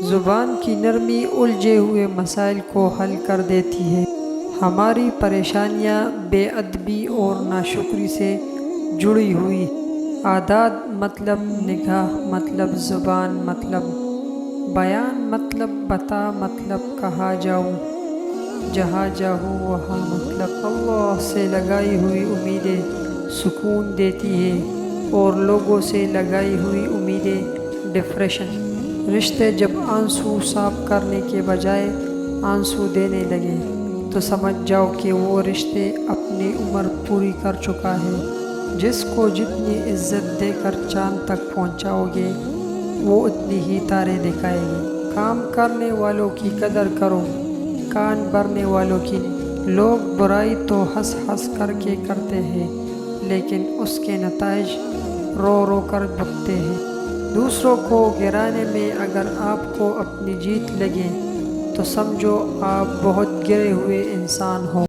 زبان کی نرمی الجھے ہوئے مسائل کو حل کر دیتی ہے۔ ہماری پریشانیاں بے ادبی اور ناشکری سے جڑی ہوئی۔ عادات مطلب نگاہ مطلب زبان مطلب بیان مطلب بتا مطلب کہاں جاؤں، جہاں جاؤں وہاں مطلب اللہ سے لگائی ہوئی امیدیں سکون دیتی ہے اور لوگوں سے لگائی ہوئی امیدیں ڈپریشن۔ رشتے جب آنسو صاف کرنے کے بجائے آنسو دینے لگے تو سمجھ جاؤ کہ وہ رشتے اپنی عمر پوری کر چکا ہے۔ جس کو جتنی عزت دے کر چاند تک پہنچاؤ گے وہ اتنی ہی تارے دکھائے گی۔ کام کرنے والوں کی قدر کرو، کان بھرنے والوں کی نہیں۔ لوگ برائی تو ہنس ہنس کر کے کرتے ہیں لیکن اس کے نتائج رو رو کر بھگتے ہیں۔ دوسروں کو گرانے میں اگر آپ کو اپنی جیت لگے تو سمجھو آپ بہت گرے ہوئے انسان ہو۔